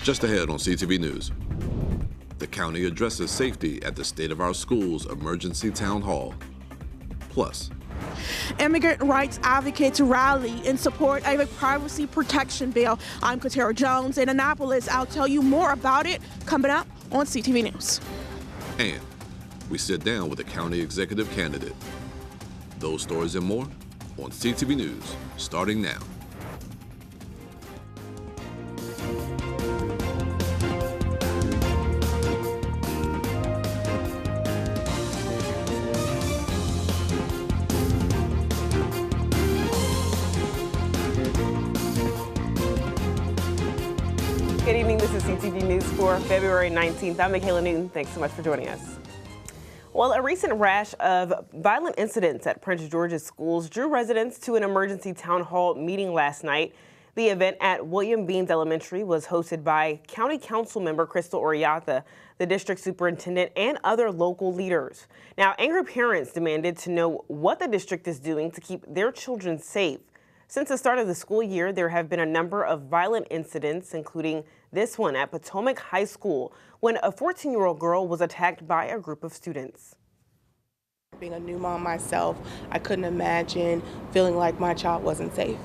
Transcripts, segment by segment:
Just ahead on CTV News. The county addresses safety at the State of Our Schools Emergency Town Hall. Plus, immigrant rights advocates rally in support of a privacy protection bill. I'm Katara Jones in Annapolis. I'll tell you more about it coming up on CTV News. And we sit down with a county executive candidate. Those stories and more on CTV News, starting now. Good evening, this is CTV News for February 19th. I'm Michaela Newton. Thanks so much for joining us. Well, a recent rash of violent incidents at Prince George's schools drew residents to an emergency town hall meeting last night. The event at William Beans Elementary was hosted by County Council member Crystal Oriata, the district superintendent, and other local leaders. Now, angry parents demanded to know what the district is doing to keep their children safe. Since the start of the school year, there have been a number of violent incidents, including this one at Potomac High School, when a 14-year-old girl was attacked by a group of students. Being a new mom myself, I couldn't imagine feeling like my child wasn't safe.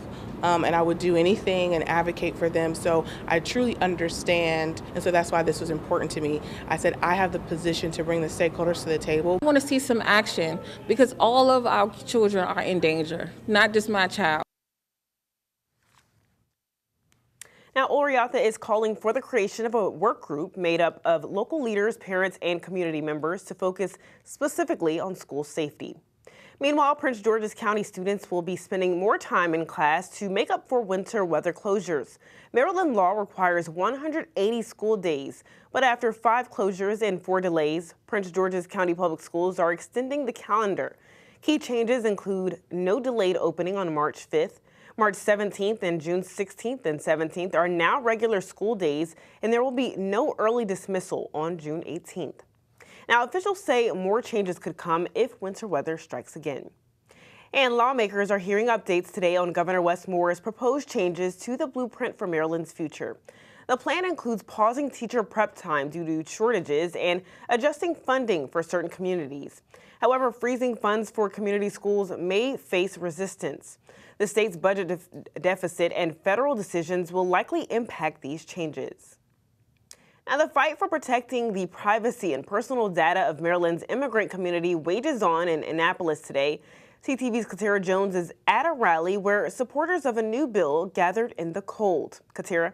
And I would do anything and advocate for them. So I truly understand, and so that's why this was important to me. I said I have the position to bring the stakeholders to the table. I want to see some action because all of our children are in danger, not just my child. Now, Oriata is calling for the creation of a work group made up of local leaders, parents, and community members to focus specifically on school safety. Meanwhile, Prince George's County students will be spending more time in class to make up for winter weather closures. Maryland law requires 180 school days, but after 5 closures and 4 delays, Prince George's County Public Schools are extending the calendar. Key changes include no delayed opening on March 5th, March 17th and June 16th and 17th are now regular school days, and there will be no early dismissal on June 18th. Now, officials say more changes could come if winter weather strikes again. And lawmakers are hearing updates today on Governor Wes Moore's proposed changes to the blueprint for Maryland's future. The plan includes pausing teacher prep time due to shortages and adjusting funding for certain communities. However, freezing funds for community schools may face resistance. The state's budget deficit and federal decisions will likely impact these changes. Now, the fight for protecting the privacy and personal data of Maryland's immigrant community wages on in Annapolis today. CTV's Katara Jones is at a rally where supporters of a new bill gathered in the cold. Katara.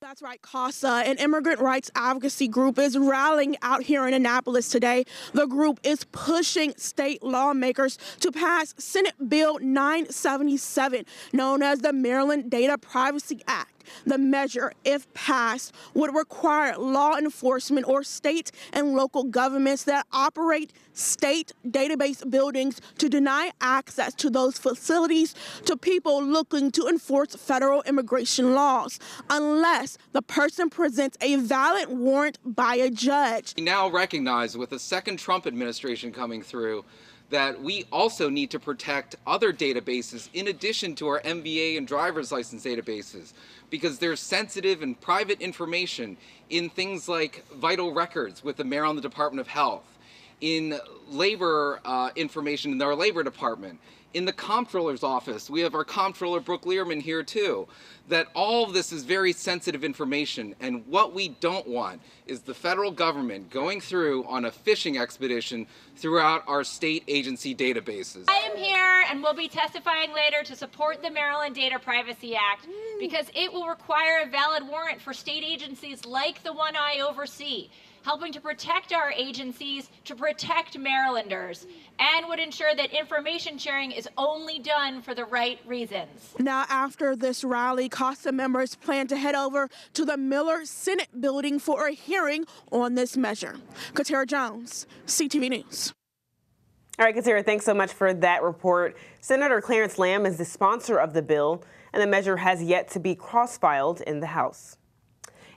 That's right, CASA, an immigrant rights advocacy group, is rallying out here in Annapolis today. The group is pushing state lawmakers to pass Senate Bill 977, known as the Maryland Data Privacy Act. The measure, if passed, would require law enforcement or state and local governments that operate state database buildings to deny access to those facilities to people looking to enforce federal immigration laws, unless the person presents a valid warrant by a judge. We now recognize, with the second Trump administration coming through, that we also need to protect other databases in addition to our MVA and driver's license databases, because there's sensitive and private information in things like vital records with the Maryland Department of Health, in labor information in our Labor Department, in the Comptroller's office. We have our Comptroller Brooke Learman here too. That all of this is very sensitive information, and what we don't want is the federal government going through on a fishing expedition throughout our state agency databases. I am here and will be testifying later to support the Maryland Data Privacy Act because it will require a valid warrant for state agencies like the one I oversee, helping to protect our agencies, to protect Marylanders, and would ensure that information sharing is only done for the right reasons. Now, after this rally, CASA members plan to head over to the Miller Senate building for a hearing on this measure. Katara Jones, CTV News. All right, Katara, thanks so much for that report. Senator Clarence Lamb is the sponsor of the bill, and the measure has yet to be cross-filed in the House.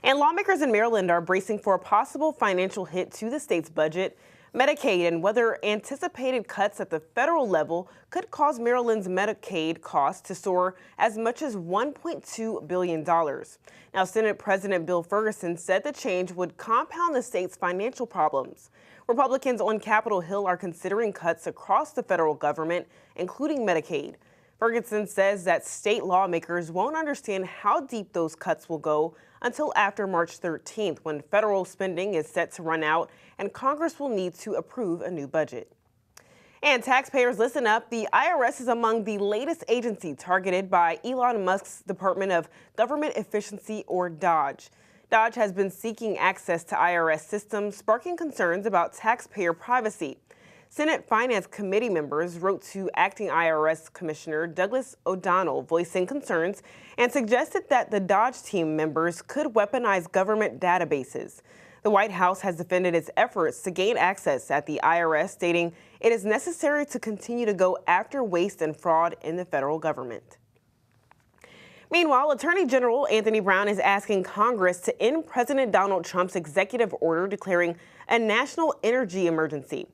And lawmakers in Maryland are bracing for a possible financial hit to the state's budget Medicaid and whether anticipated cuts at the federal level could cause Maryland's Medicaid costs to soar as much as $1.2 billion. Now, Senate President Bill Ferguson said the change would compound the state's financial problems. Republicans on Capitol Hill are considering cuts across the federal government, including Medicaid. Ferguson says that state lawmakers won't understand how deep those cuts will go until after March 13th, when federal spending is set to run out and Congress will need to approve a new budget. And taxpayers, listen up. The IRS is among the latest agency targeted by Elon Musk's Department of Government Efficiency, or DOGE. DOGE has been seeking access to IRS systems, sparking concerns about taxpayer privacy. Senate Finance Committee members wrote to Acting IRS Commissioner Douglas O'Donnell, voicing concerns and suggested that the DOGE team members could weaponize government databases. The White House has defended its efforts to gain access at the IRS, stating it is necessary to continue to go after waste and fraud in the federal government. Meanwhile, Attorney General Anthony Brown is asking Congress to end President Donald Trump's executive order declaring a national energy emergency.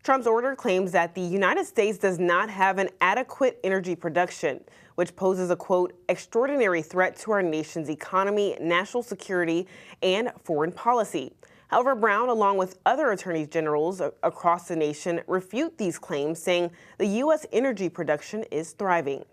Trump's order claims that the United States does not have an adequate energy production, which poses a, quote, extraordinary threat to our nation's economy, national security, and foreign policy. However, Brown, along with other attorneys generals across the nation, refute these claims, saying the U.S. energy production is thriving.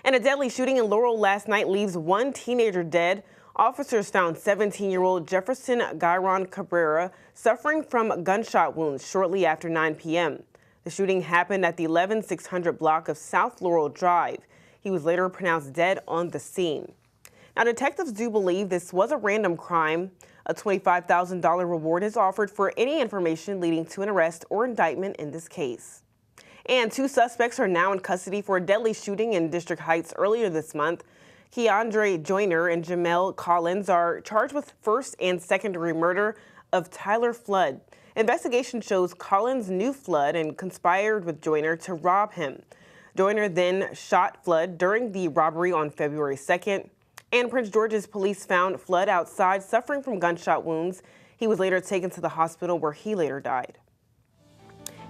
And a deadly shooting in Laurel last night leaves one teenager dead. Officers found 17-year-old Jefferson Gyron Cabrera suffering from gunshot wounds shortly after 9 p.m. The shooting happened at the 11600 block of South Laurel Drive. He was later pronounced dead on the scene. Now, detectives do believe this was a random crime. A $25,000 reward is offered for any information leading to an arrest or indictment in this case. And two suspects are now in custody for a deadly shooting in District Heights earlier this month. Keandre Joyner and Jamel Collins are charged with first and second-degree murder of Tyler Flood. Investigation shows Collins knew Flood and conspired with Joyner to rob him. Joyner then shot Flood during the robbery on February 2nd. And Prince George's police found Flood outside suffering from gunshot wounds. He was later taken to the hospital where he later died.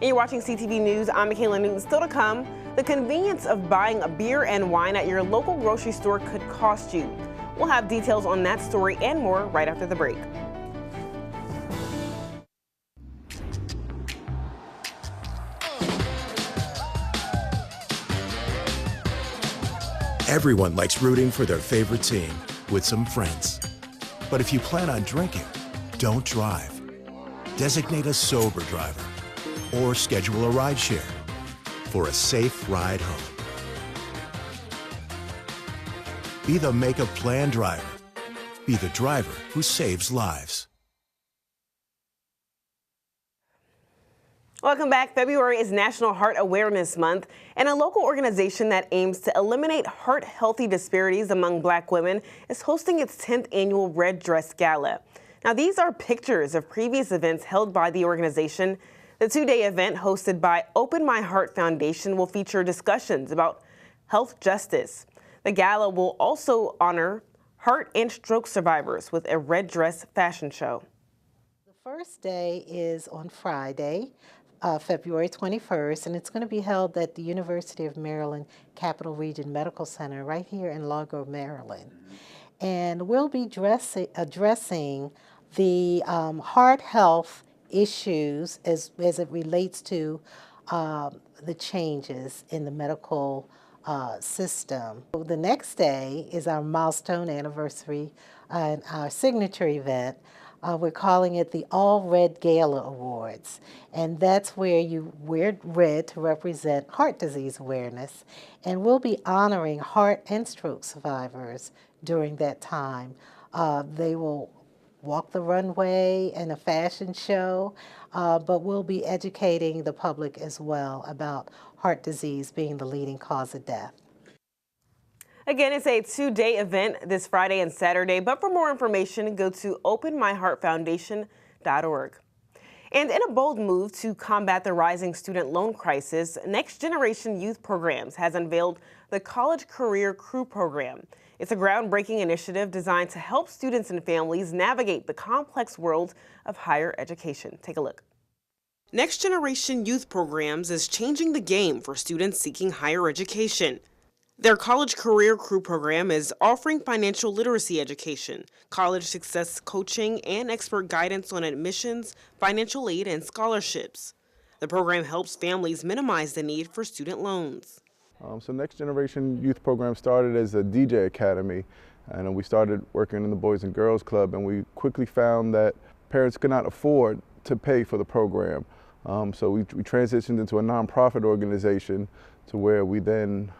And you're watching CTV News. I'm Michaela Newton. Still to come, the convenience of buying a beer and wine at your local grocery store could cost you. We'll have details on that story and more right after the break. Everyone likes rooting for their favorite team with some friends. But if you plan on drinking, don't drive. Designate a sober driver or schedule a rideshare for a safe ride home. Be the make a plan driver. Be the driver who saves lives. Welcome back. February is National Heart Awareness Month, and a local organization that aims to eliminate heart-healthy disparities among Black women is hosting its 10th annual Red Dress Gala. Now, these are pictures of previous events held by the organization. The two-day event hosted by Open My Heart Foundation will feature discussions about health justice. The gala will also honor heart and stroke survivors with a red dress fashion show. The first day is on Friday, February 21st, and it's going to be held at the University of Maryland Capital Region Medical Center right here in Largo, Maryland. And we'll be addressing the heart health issues as it relates to the changes in the medical system. The next day is our milestone anniversary and our signature event. We're calling it the All Red Gala Awards, and that's where you wear red to represent heart disease awareness, and we'll be honoring heart and stroke survivors during that time. They will walk the runway in a fashion show, but we'll be educating the public as well about heart disease being the leading cause of death. Again, it's a two-day event this Friday and Saturday, but for more information, go to openmyheartfoundation.org. And in a bold move to combat the rising student loan crisis, Next Generation Youth Programs has unveiled the College Career Crew Program. It's a groundbreaking initiative designed to help students and families navigate the complex world of higher education. Take a look. Next Generation Youth Programs is changing the game for students seeking higher education. Their College Career Crew program is offering financial literacy education, college success coaching, and expert guidance on admissions, financial aid, and scholarships. The program helps families minimize the need for student loans. So Next Generation Youth Program started as a DJ Academy, and we started working in the Boys and Girls Club, and we quickly found that parents could not afford to pay for the program. So we transitioned into a nonprofit organization to where we then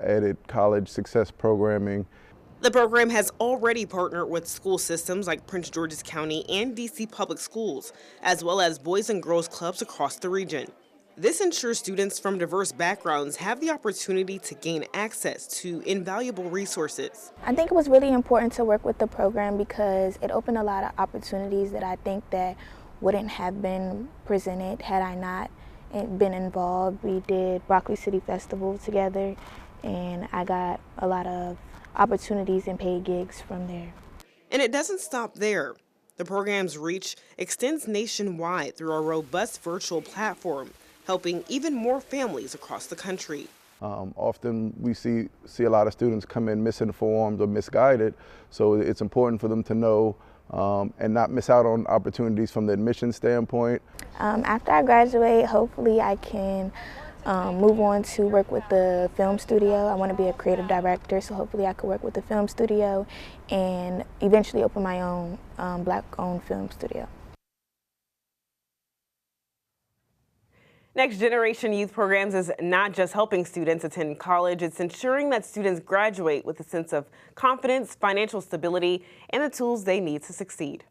added college success programming. The program has already partnered with school systems like Prince George's County and DC Public Schools, as well as Boys and Girls Clubs across the region. This ensures students from diverse backgrounds have the opportunity to gain access to invaluable resources. I think it was really important to work with the program because it opened a lot of opportunities that I think that wouldn't have been presented had I not been involved. We did Broccoli City Festival together, and I got a lot of opportunities and paid gigs from there. And it doesn't stop there. The program's reach extends nationwide through a robust virtual platform, helping even more families across the country. Often we see a lot of students come in misinformed or misguided, so it's important for them to know and not miss out on opportunities from the admission standpoint. After I graduate, hopefully I can move on to work with the film studio. I want to be a creative director, so hopefully I could work with the film studio and eventually open my own Black-owned film studio. Next Generation Youth Programs is not just helping students attend college, it's ensuring that students graduate with a sense of confidence, financial stability, and the tools they need to succeed.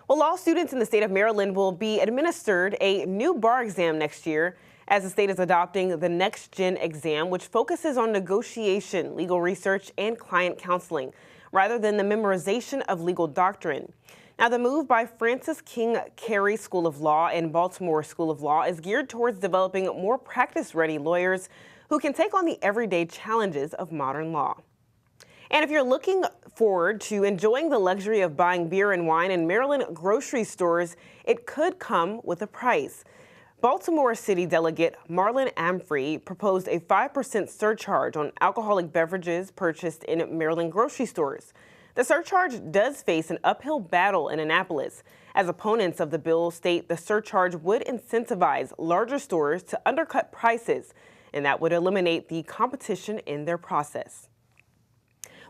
Well, all students in the state of Maryland will be administered a new bar exam next year, as the state is adopting the Next Gen exam, which focuses on negotiation, legal research, and client counseling, rather than the memorization of legal doctrine. Now, the move by Francis King Carey School of Law and Baltimore School of Law is geared towards developing more practice-ready lawyers who can take on the everyday challenges of modern law. And if you're looking forward to enjoying the luxury of buying beer and wine in Maryland grocery stores, it could come with a price. Baltimore City Delegate Marlon Amfrey proposed a 5% surcharge on alcoholic beverages purchased in Maryland grocery stores. The surcharge does face an uphill battle in Annapolis, as opponents of the bill state the surcharge would incentivize larger stores to undercut prices, and that would eliminate the competition in their process.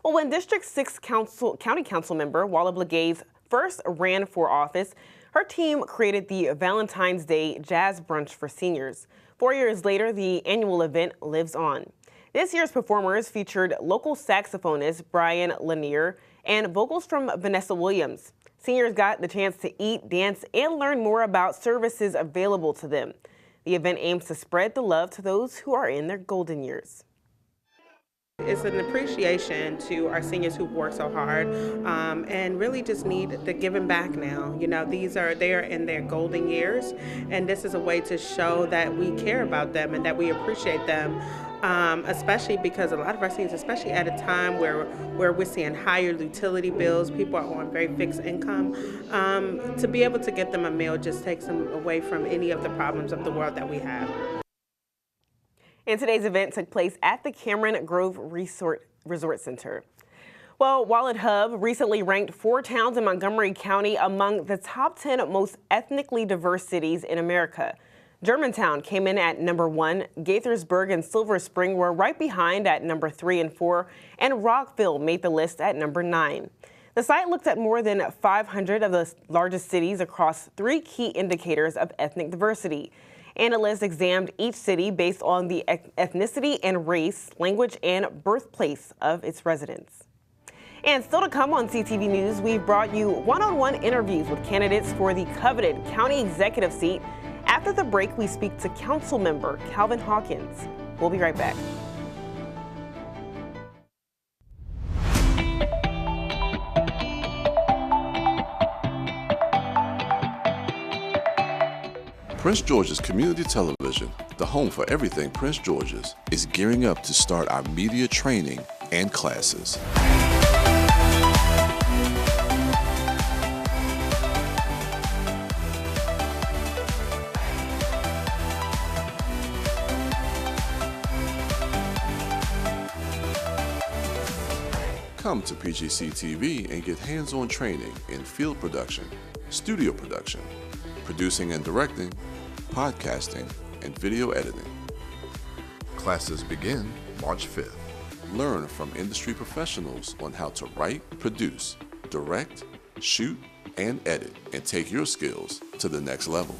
Well, when District 6 County Council member Walla Blagaze first ran for office, her team created the Valentine's Day Jazz Brunch for seniors. 4 years later, the annual event lives on. This year's performers featured local saxophonist Brian Lanier and vocals from Vanessa Williams. Seniors got the chance to eat, dance, and learn more about services available to them. The event aims to spread the love to those who are in their golden years. It's an appreciation to our seniors who've worked so hard and really just need the giving back now. You know, they are in their golden years, and this is a way to show that we care about them and that we appreciate them, especially because a lot of our seniors, especially at a time where we're seeing higher utility bills, people are on very fixed income, to be able to get them a meal just takes them away from any of the problems of the world that we have. And today's event took place at the Cameron Grove Resort Center. Well, Wallet Hub recently ranked 4 towns in Montgomery County among the top 10 most ethnically diverse cities in America. Germantown came in at number 1, Gaithersburg and Silver Spring were right behind at number 3 and 4, and Rockville made the list at number 9. The site looked at more than 500 of the largest cities across 3 key indicators of ethnic diversity. Analysts examined each city based on the ethnicity and race, language, and birthplace of its residents. And still to come on CTV News, we've brought you one-on-one interviews with candidates for the coveted county executive seat. After the break, we speak to council member Calvin Hawkins. We'll be right back. Prince George's Community Television, the home for everything Prince George's, is gearing up to start our media training and classes. Come to PGCTV and get hands-on training in field production, studio production, producing and directing, podcasting, and video editing. Classes begin March 5th. Learn from industry professionals on how to write, produce, direct, shoot, and edit, and take your skills to the next level.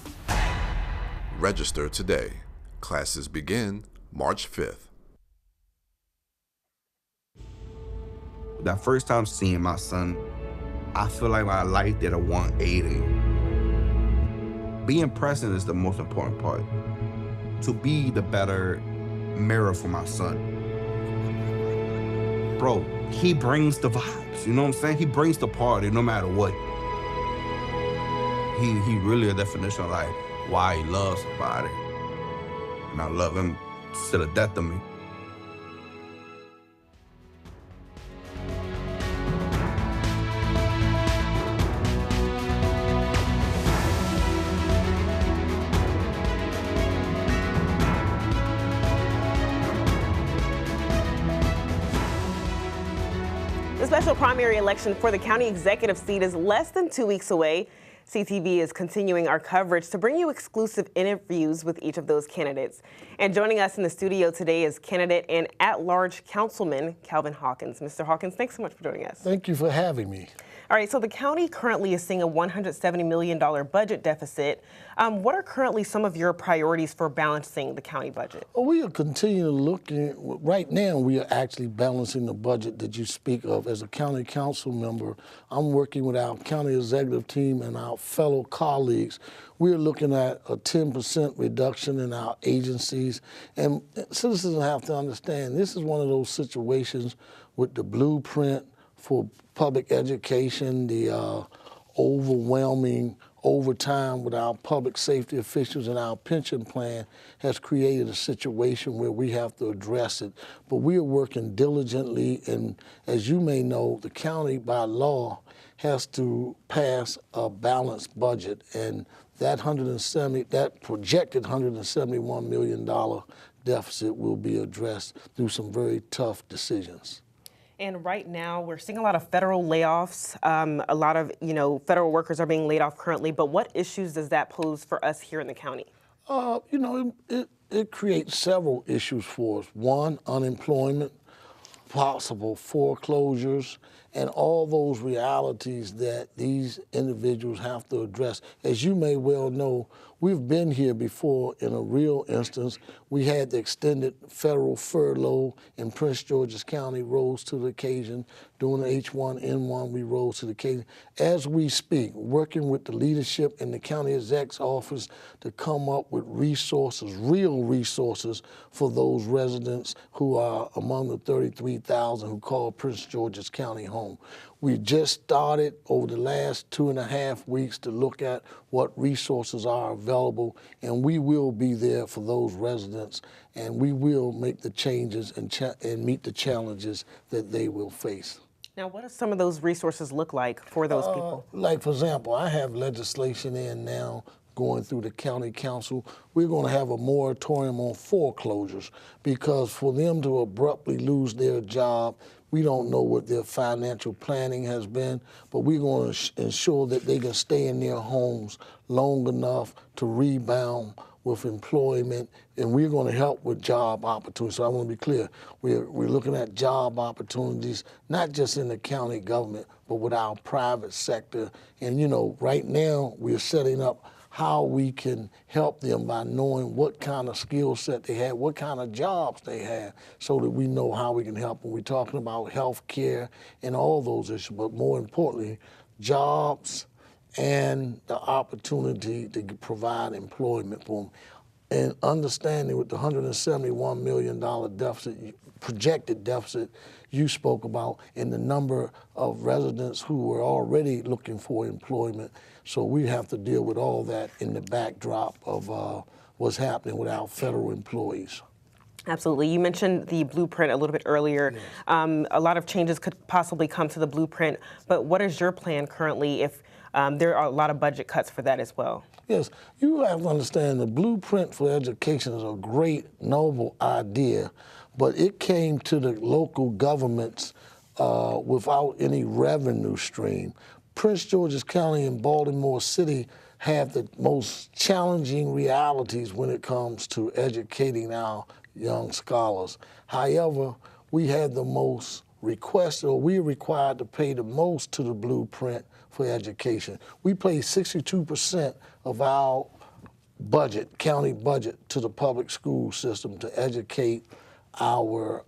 Register today. Classes begin March 5th. That first time seeing my son, I feel like my life did a 180. Being present is the most important part. To be the better mirror for my son. Bro, he brings the vibes, you know what I'm saying? He brings the party no matter what. He really a definition of like why he loves somebody. And I love him to the death of me. The special primary election for the county executive seat is less than 2 weeks away. CTV is continuing our coverage to bring you exclusive interviews with each of those candidates. And joining us in the studio today is candidate and at-large councilman Calvin Hawkins. Mr. Hawkins, thanks so much for joining us. Thank you for having me. All right, so the county currently is seeing a $170 million budget deficit. What are currently some of your priorities for balancing the county budget? Well, we are continuing looking. Right now, we are actually balancing the budget that you speak of. As a county council member, I'm working with our county executive team and our fellow colleagues. We are looking at a 10% reduction in our agencies. And citizens have to understand, this is one of those situations with the blueprint for public education, the overwhelming overtime with our public safety officials and our pension plan has created a situation where we have to address it. But we are working diligently, and as you may know, the county by law has to pass a balanced budget, and that projected $171 million deficit will be addressed through some very tough decisions. And right now, we're seeing a lot of federal layoffs. A lot of, federal workers are being laid off currently. But what issues does that pose for us here in the county? It creates several issues for us. One, unemployment, possible foreclosures, and all those realities that these individuals have to address. As you may well know, we've been here before in a real instance. We had the extended federal furlough, and Prince George's County rose to the occasion. During the H1N1, we rose to the occasion. As we speak, working with the leadership in the county exec's office to come up with resources, real resources for those residents who are among the 33,000 who call Prince George's County home. We just started over the last 2.5 weeks to look at what resources are available, and we will be there for those residents, and we will make the changes and meet the challenges that they will face. Now, what do some of those resources look like for those people? Like, for example, I have legislation in now going through the county council. We're going to have a moratorium on foreclosures, because for them to abruptly lose their job, we don't know what their financial planning has been, but we're going to ensure that they can stay in their homes long enough to rebound with employment, and we're going to help with job opportunities. So I want to be clear, we're looking at job opportunities, not just in the county government, but with our private sector. And right now we're setting up how we can help them by knowing what kind of skill set they have, what kind of jobs they have, so that we know how we can help them. We're talking about health care and all those issues, but more importantly, jobs and the opportunity to provide employment for them. And understanding with the $171 million deficit, projected deficit you spoke about, and the number of residents who were already looking for employment. So we have to deal with all that in the backdrop of what's happening with our federal employees. Absolutely. You mentioned the blueprint a little bit earlier. Yes. A lot of changes could possibly come to the blueprint, but what is your plan currently if there are a lot of budget cuts for that as well? Yes, you have to understand the blueprint for education is a great, noble idea, but it came to the local governments without any revenue stream. Prince George's County and Baltimore City have the most challenging realities when it comes to educating our young scholars. However, we have the most requested, or we're required to pay the most to the blueprint for education. We pay 62% of our budget, county budget, to the public school system to educate our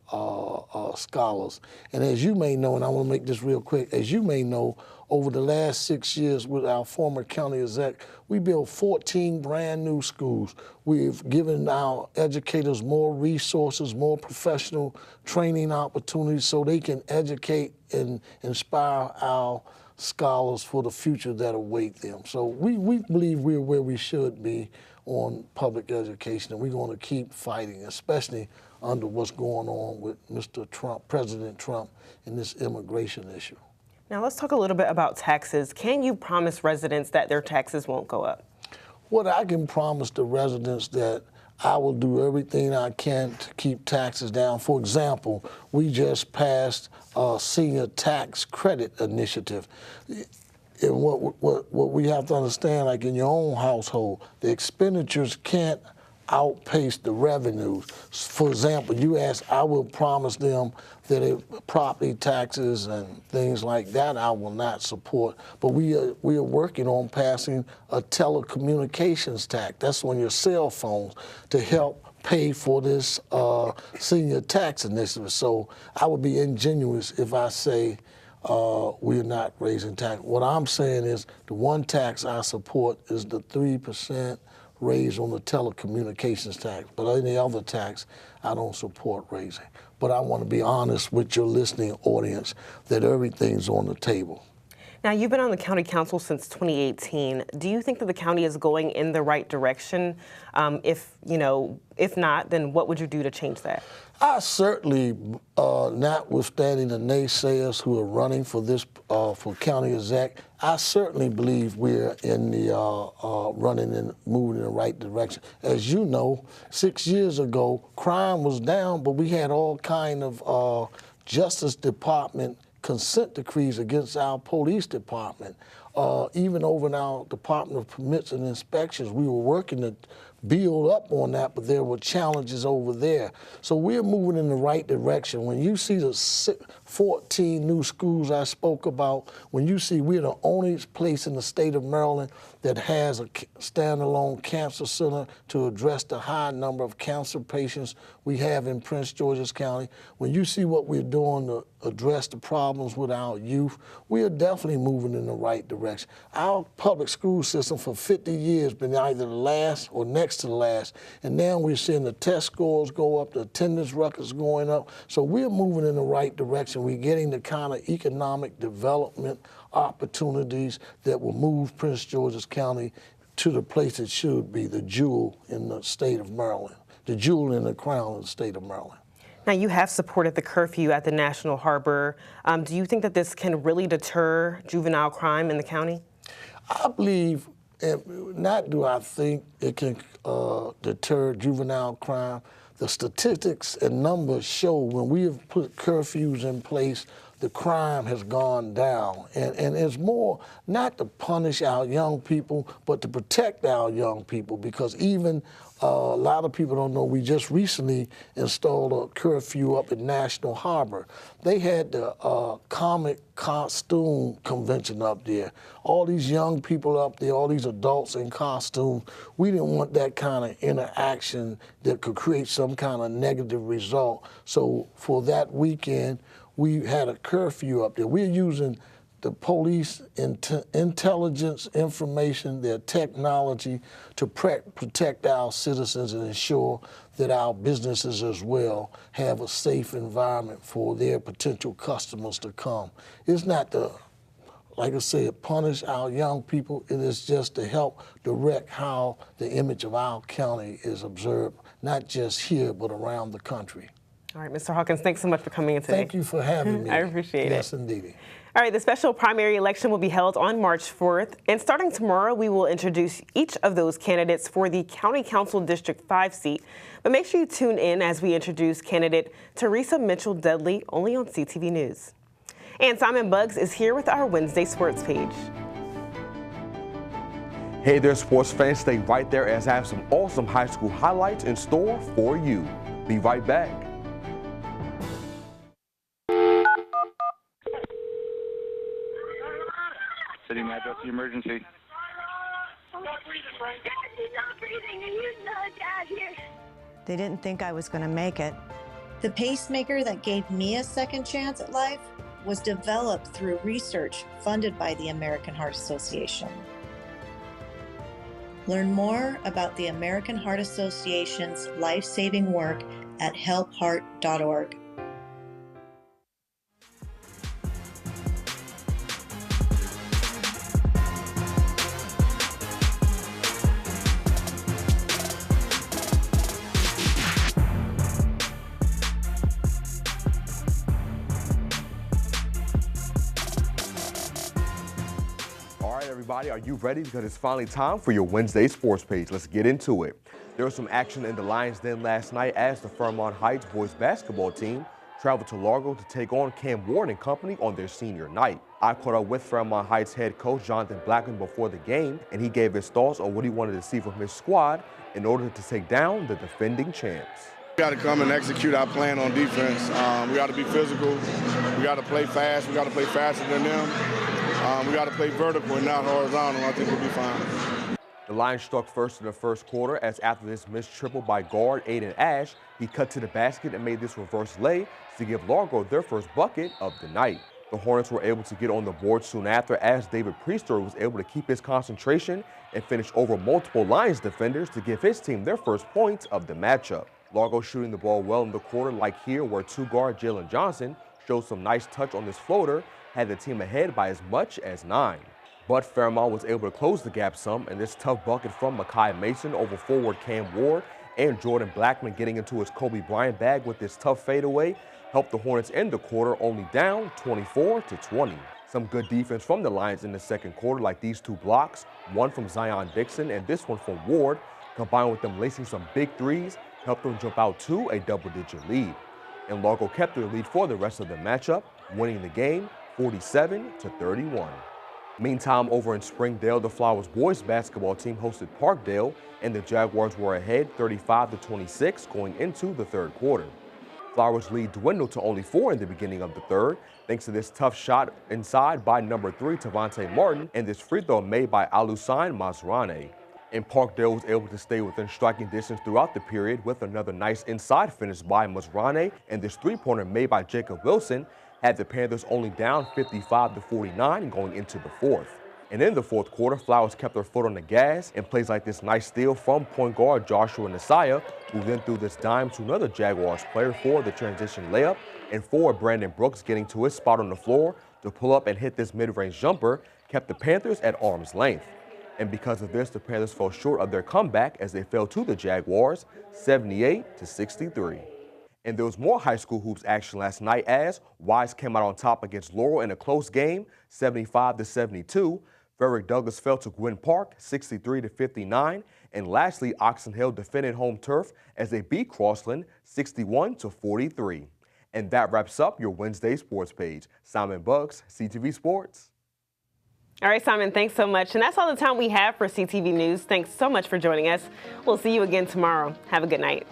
scholars. And as you may know, and I want to make this real quick, as you may know, over the last 6 years with our former county exec, we built 14 brand new schools. We've given our educators more resources, more professional training opportunities so they can educate and inspire our scholars for the future that await them. So we believe we're where we should be on public education, and we're going to keep fighting, especially under what's going on with Mr. Trump, President Trump, and this immigration issue. Now let's talk a little bit about taxes. Can you promise residents that their taxes won't go up? What I can promise the residents that I will do everything I can to keep taxes down. For example, we just passed a senior tax credit initiative. And what we have to understand, like in your own household, the expenditures can't outpace the revenues. For example, you asked, I will promise them that property taxes and things like that I will not support. But we are working on passing a telecommunications tax. That's on your cell phones to help pay for this senior tax initiative. So I would be ingenuous if I say we're not raising tax. What I'm saying is the one tax I support is the 3% raise on the telecommunications tax, but any other tax I don't support raising. But I want to be honest with your listening audience that everything's on the table. Now, you've been on the county council since 2018. Do you think that the county is going in the right direction? If not, then what would you do to change that? I certainly, notwithstanding the naysayers who are running for this for county exec, I certainly believe we're in the running and moving in the right direction. As you know, 6 years ago, crime was down, but we had all kind of Justice Department consent decrees against our police department. Even over in our Department of Permits and Inspections, we were working to build up on that, but there were challenges over there. So we're moving in the right direction. When you see the 14 new schools I spoke about, when you see we're the only place in the state of Maryland that has a standalone cancer center to address the high number of cancer patients we have in Prince George's County, when you see what we're doing to address the problems with our youth, we are definitely moving in the right direction. Our public school system for 50 years been either the last or next to the last, and now we're seeing the test scores go up, the attendance records going up, so we're moving in the right direction. We're getting the kind of economic development opportunities that will move Prince George's County to the place it should be, the jewel in the state of Maryland, the jewel in the crown of the state of Maryland. Now, you have supported the curfew at the National Harbor. Do you think that this can really deter juvenile crime in the county? I believe, not do I think it can deter juvenile crime. The statistics and numbers show when we have put curfews in place, the crime has gone down. And it's more not to punish our young people, but to protect our young people, because even a lot of people don't know, we just recently installed a curfew up at National Harbor. They had the comic costume convention up there. All these young people up there, all these adults in costumes. We didn't want that kind of interaction that could create some kind of negative result. So for that weekend, we had a curfew up there. We're using the police intelligence information, their technology to protect our citizens and ensure that our businesses as well have a safe environment for their potential customers to come. It's not to, like I said, punish our young people. It is just to help direct how the image of our county is observed, not just here, but around the country. All right, Mr. Hawkins, thanks so much for coming in today. Thank you for having me. I appreciate it. Yes, indeed. All right, the special primary election will be held on March 4th, and starting tomorrow, we will introduce each of those candidates for the County Council District 5 seat. But make sure you tune in as we introduce candidate Teresa Mitchell Dudley, only on CTV News. And Simon Buggs is here with our Wednesday sports page. Hey there, sports fans. Stay right there as I have some awesome high school highlights in store for you. Be right back. City address the emergency. They didn't think I was going to make it. The pacemaker that gave me a second chance at life was developed through research funded by the American Heart Association. Learn more about the American Heart Association's life-saving work at helpheart.org. Everybody, are you ready? Because it's finally time for your Wednesday sports page. Let's get into it. There was some action in the Lions Den last night as the Fairmont Heights boys basketball team traveled to Largo to take on Cam Ward and company on their senior night. I caught up with Fairmont Heights head coach Jonathan Blackman before the game, and he gave his thoughts on what he wanted to see from his squad in order to take down the defending champs. We got to come and execute our plan on defense. We got to be physical. We got to play fast. We got to play faster than them. We got to play vertical and not horizontal. I think we'll be fine. The Lions struck first in the first quarter as after this missed triple by guard Aiden Ash, he cut to the basket and made this reverse lay to give Largo their first bucket of the night. The Hornets were able to get on the board soon after as David Priester was able to keep his concentration and finish over multiple Lions defenders to give his team their first points of the matchup. Largo shooting the ball well in the quarter, like here where two-guard Jalen Johnson showed some nice touch on this floater, had the team ahead by as much as 9. But Fairmont was able to close the gap some, and this tough bucket from Makai Mason over forward Cam Ward and Jordan Blackman getting into his Kobe Bryant bag with this tough fadeaway helped the Hornets end the quarter only down 24-20. Some good defense from the Lions in the second quarter, like these two blocks, one from Zion Dixon and this one from Ward, combined with them lacing some big threes, helped them jump out to a double-digit lead. And Largo kept their lead for the rest of the matchup, winning the game 47-31. Meantime, over in Springdale, the Flowers boys basketball team hosted Parkdale, and the Jaguars were ahead 35-26 going into the third quarter. Flowers' lead dwindled to only 4 in the beginning of the third, thanks to this tough shot inside by number 3 Tavante Martin and this free throw made by Alusain Masrane. And Parkdale was able to stay within striking distance throughout the period with another nice inside finish by Masrane, and this three-pointer made by Jacob Wilson had the Panthers only down 55-49 going into the fourth. And in the fourth quarter, Flowers kept their foot on the gas and plays like this nice steal from point guard Joshua Nasaya, who then threw this dime to another Jaguars player for the transition layup, and forward Brandon Brooks getting to his spot on the floor to pull up and hit this mid-range jumper kept the Panthers at arm's length. And because of this, the Panthers fell short of their comeback as they fell to the Jaguars 78-63. And there was more high school hoops action last night as Wise came out on top against Laurel in a close game, 75-72. Frederick Douglass fell to Gwynn Park, 63-59. And lastly, Oxon Hill defended home turf as they beat Crossland, 61-43. And that wraps up your Wednesday sports page. Simon Buggs, CTV Sports. All right, Simon, thanks so much. And that's all the time we have for CTV News. Thanks so much for joining us. We'll see you again tomorrow. Have a good night.